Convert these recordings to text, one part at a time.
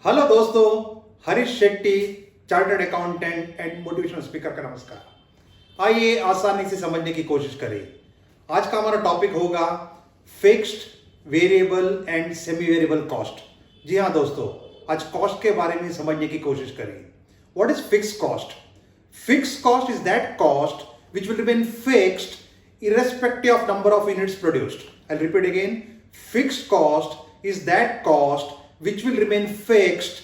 Hello दोस्तों, Harish Shetty chartered accountant and motivational speaker का नमस्कार। आइए आसानी से समझने की कोशिश करें। आज का हमारा टॉपिक होगा fixed, variable and semi variable cost. जी हाँ दोस्तों, आज कॉस्ट के बारे में समझने की कोशिश करें। What is fixed cost? Fixed cost is that cost which will remain fixed irrespective of number of units produced. I'll repeat again. Fixed cost is that cost which will remain fixed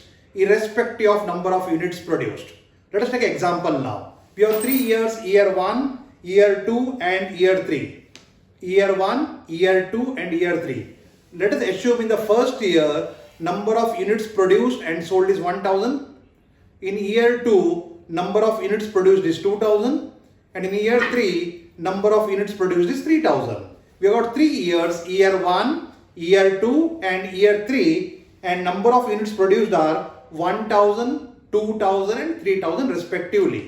irrespective of number of units produced. Let us take an example now. We have 3 years, year 1, year 2 and year 3. Year 1, year 2 and year 3. Let us assume in the first year number of units produced and sold is 1000. In year 2 number of units produced is 2000. And in year 3, number of units produced is 3000. We have got 3 years, year 1, year 2 and year 3, and number of units produced are 1000, 2000 and 3000 respectively.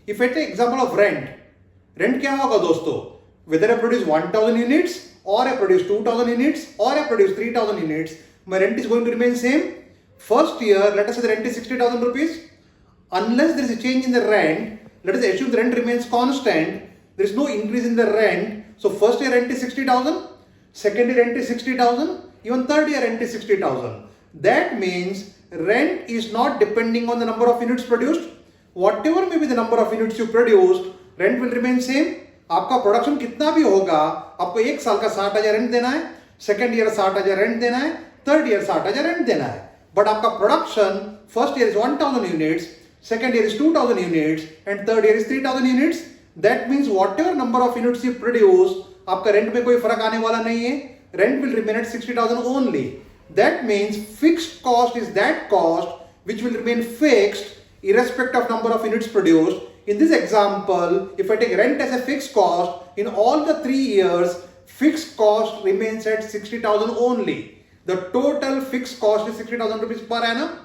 If I take example of rent क्या होगा दोस्तों? Whether I produce 1000 units or I produce 2000 units or I produce 3000 units, my rent is going to remain same. First year, let us say the rent is 60,000 rupees. Unless there is a change in the rent, let us assume the rent remains constant. There is no increase in the rent. So first year rent is 60,000, second year rent is 60,000, even third year rent is 60,000. That means rent is not depending on the number of units produced. Whatever may be the number of units you produced, rent will remain same. आपका production कितना भी होगा, आपको एक साल का 60,000 rent देना है, सेकेंड ईयर 60,000 रेंट देना है, थर्ड ईयर 60,000 रेंट देना है। बट आपका production first year is 1000 units, second year is 2000 units and third year is 3000 units. That means whatever number of units you produce, आपका रेंट में कोई फर्क आने वाला नहीं है. Rent will remain at 60,000 only. That means fixed cost is that cost which will remain fixed irrespective of number of units produced. In this example, if I take rent as a fixed cost, in all the 3 years, fixed cost remains at 60,000 only. The total fixed cost is 60,000 rupees per annum.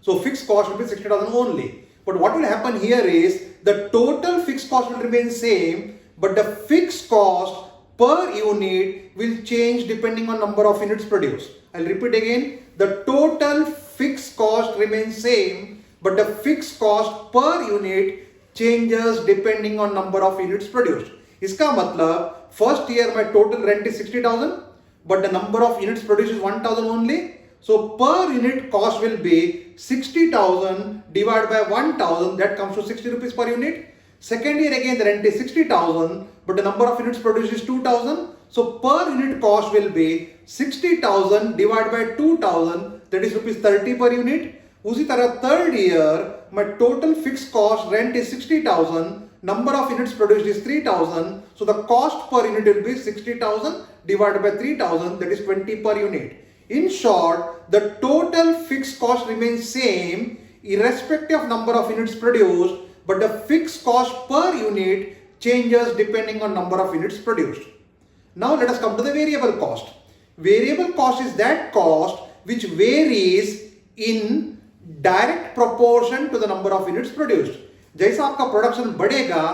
So fixed cost will be 60,000 only. But what will happen here is the total fixed cost will remain same, but the fixed cost per unit will change depending on number of units produced. I'll repeat again. The total fixed cost remains same, but the fixed cost per unit changes depending on number of units produced. इसका मतलब first year my total rent is 60,000, but the number of units produced is 1000 only. So per unit cost will be 60,000 divided by 1000, that comes to 60 rupees per unit. Second year again the rent is 60,000, but the number of units produced is 2000. So per unit cost will be 60,000 divided by 2000, that is rupees 30 per unit. उसी तरह third year my total fixed cost rent is 60,000, number of units produced is 3000. So the cost per unit will be 60,000 divided by 3000, that is 20 per unit. In short, the total fixed cost remains same irrespective of number of units produced, but the fixed cost per unit changes depending on number of units produced. Now let us come to the variable cost. Variable cost is that cost which varies in direct proportion to the number of units produced. जैसा आपका production बढ़ेगा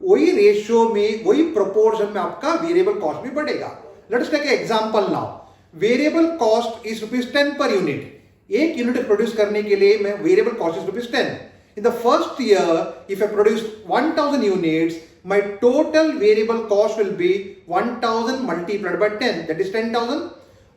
वही ratio में, वही proportion में आपका variable cost भी बढ़ेगा. Let us take an example now. Variable cost is rupees 10 per unit. एक यूनिट प्रोड्यूस करने के लिए मैं variable cost is rupees 10. In the first year if I produce 1000 units, my total variable cost will be 1000 multiplied by 10, that is 10,000.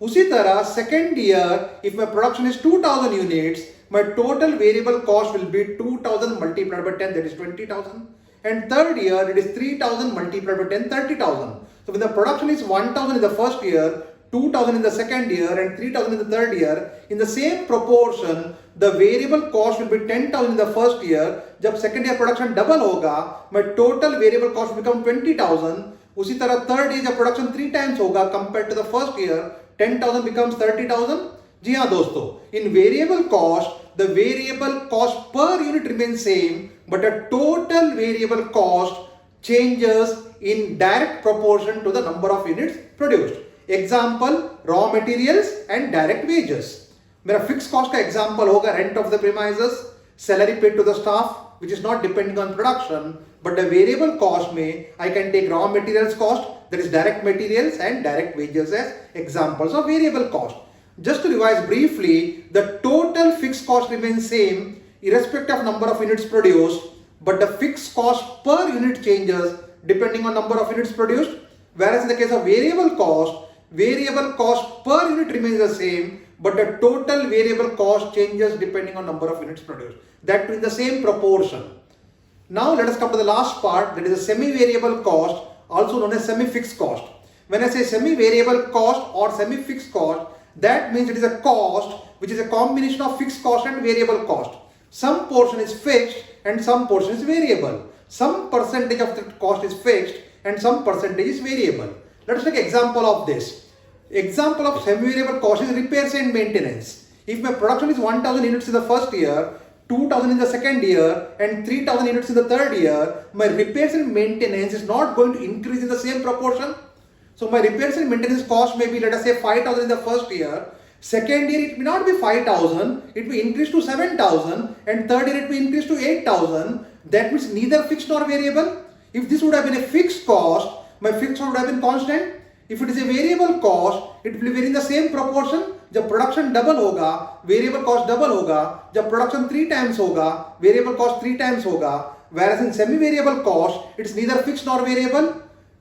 उसी तरह second year if my production is 2000 units, my total variable cost will be 2000 multiplied by 10, that is 20,000. And third year it is 3000 multiplied by 10, 30,000. So when the production is 1000 in the first year, 2000 in the second year and 3000 in the third year, in the same proportion the variable cost will be 10,000 in the first year. जब second year production double होगा, my total variable cost will become 20,000. उसी तरह third year जब production 3 times होगा compared to the first year, 10,000 becomes 30,000. जी हाँ दोस्तों, in variable cost the variable cost per unit remains same, but the total variable cost changes in direct proportion to the number of units produced. Example raw materials and direct wages. मेरा fix cost का example होगा rent of the premises, salary paid to the staff which is not depending on production, but the variable cost में I can take raw materials cost, that is direct materials and direct wages as examples of variable cost. Just to revise briefly, the total fixed cost remains same irrespective of number of units produced, but the fixed cost per unit changes depending on number of units produced. Whereas in the case of variable cost per unit remains the same, but the total variable cost changes depending on number of units produced. That in the same proportion. Now let us come to the last part, that is a semi-variable cost, also known as semi-fixed cost. When I say semi-variable cost or semi-fixed cost, that means it is a cost which is a combination of fixed cost and variable cost. Some portion is fixed and some portion is variable. Some percentage of the cost is fixed and some percentage is variable. Let us take example of this. Example of semi-variable cost is repairs and maintenance. If my production is 1000 units in the first year, 2000 in the second year and 3000 units in the third year, my repairs and maintenance is not going to increase in the same proportion. So my repairs and maintenance cost may be, let us say, 5000 in the first year. Second year it may not be 5000, it will increase to 7000, and third year it will increase to 8000. That means neither fixed nor variable. If this would have been a fixed cost, my fixed cost would have been constant. If it is a variable cost, it will be vary in the same proportion. जब production double होगा, variable cost double होगा. जब production 3 times होगा, variable cost 3 times होगा. Whereas in semi-variable cost, it's neither fixed nor variable.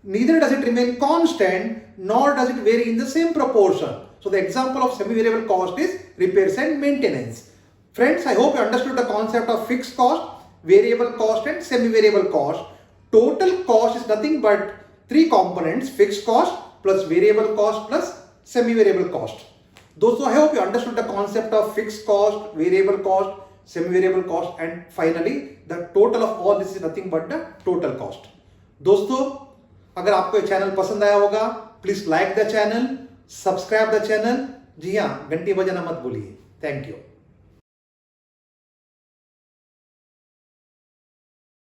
Neither does it remain constant, nor does it vary in the same proportion. So the example of semi-variable cost is repairs and maintenance. Friends, I hope you understood the concept of fixed cost, variable cost and semi-variable cost. Total cost is nothing but 3 components: fixed cost plus variable cost plus semi-variable cost. So I hope you understood the concept of fixed cost, variable cost, semi-variable cost, and finally the total of all this is nothing but the total cost. दोस्तों, अगर आपको ये channel पसंद आया होगा, please like the channel, subscribe the channel. जी हाँ, घंटी बजाना मत भूलिए. Thank you.